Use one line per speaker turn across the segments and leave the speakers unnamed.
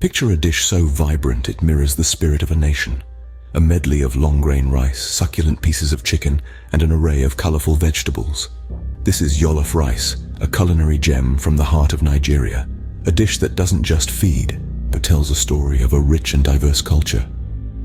Picture a dish so vibrant it mirrors the spirit of a nation. A medley of long-grain rice, succulent pieces of chicken, and an array of colorful vegetables. This is Jollof Rice, a culinary gem from the heart of Nigeria. A dish that doesn't just feed, but tells a story of a rich and diverse culture.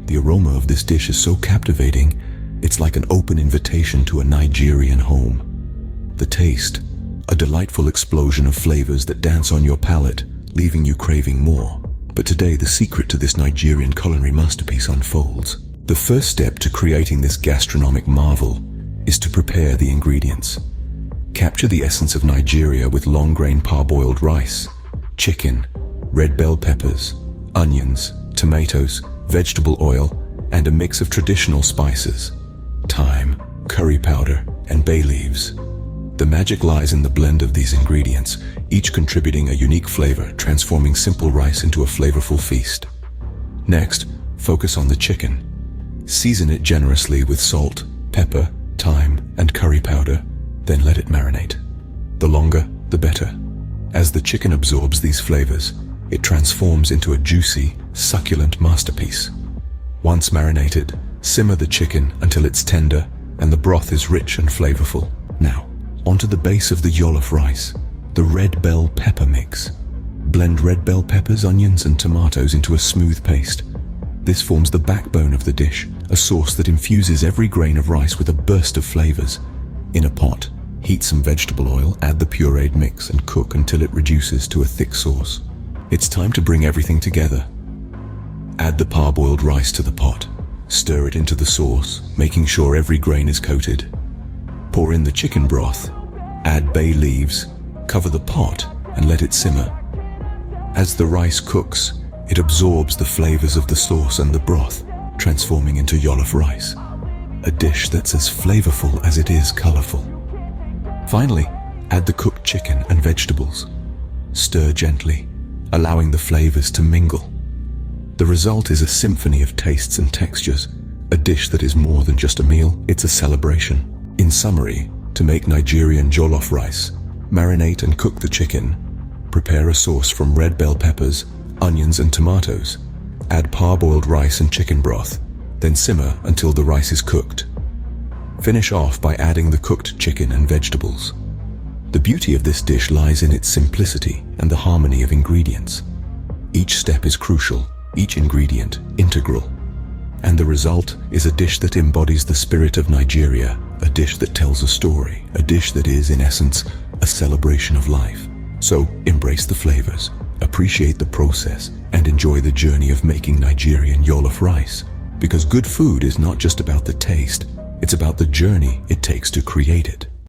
The aroma of this dish is so captivating, it's like an open invitation to a Nigerian home. The taste, a delightful explosion of flavors that dance on your palate, leaving you craving more. But today, the secret to this Nigerian culinary masterpiece unfolds. The first step to creating this gastronomic marvel is to prepare the ingredients. Capture the essence of Nigeria with long-grain parboiled rice, chicken, red bell peppers, onions, tomatoes, vegetable oil, and a mix of traditional spices, thyme, curry powder, and bay leaves. The magic lies in the blend of these ingredients, each contributing a unique flavor, transforming simple rice into a flavorful feast. Next, focus on the chicken. Season it generously with salt, pepper, thyme, and curry powder, then let it marinate. The longer, the better. As the chicken absorbs these flavors, it transforms into a juicy, succulent masterpiece. Once marinated, simmer the chicken until it's tender and the broth is rich and flavorful. Now, onto the base of the Jollof rice, the red bell pepper mix. Blend red bell peppers, onions, and tomatoes into a smooth paste. This forms the backbone of the dish, a sauce that infuses every grain of rice with a burst of flavors. In a pot, heat some vegetable oil, add the pureed mix, and cook until it reduces to a thick sauce. It's time to bring everything together. Add the parboiled rice to the pot. Stir it into the sauce, making sure every grain is coated. Pour in the chicken broth. Add bay leaves, cover the pot, and let it simmer. As the rice cooks, it absorbs the flavors of the sauce and the broth, transforming into Jollof rice, a dish that's as flavorful as it is colorful. Finally, add the cooked chicken and vegetables. Stir gently, allowing the flavors to mingle. The result is a symphony of tastes and textures, a dish that is more than just a meal, it's a celebration. In summary, to make Nigerian Jollof rice, marinate and cook the chicken. Prepare a sauce from red bell peppers, onions, and tomatoes. Add parboiled rice and chicken broth, then simmer until the rice is cooked. Finish off by adding the cooked chicken and vegetables. The beauty of this dish lies in its simplicity and the harmony of ingredients. Each step is crucial, each ingredient integral. And the result is a dish that embodies the spirit of Nigeria, a dish that tells a story, a dish that is, in essence, a celebration of life. So, embrace the flavors, appreciate the process, and enjoy the journey of making Nigerian Jollof rice. Because good food is not just about the taste, it's about the journey it takes to create it.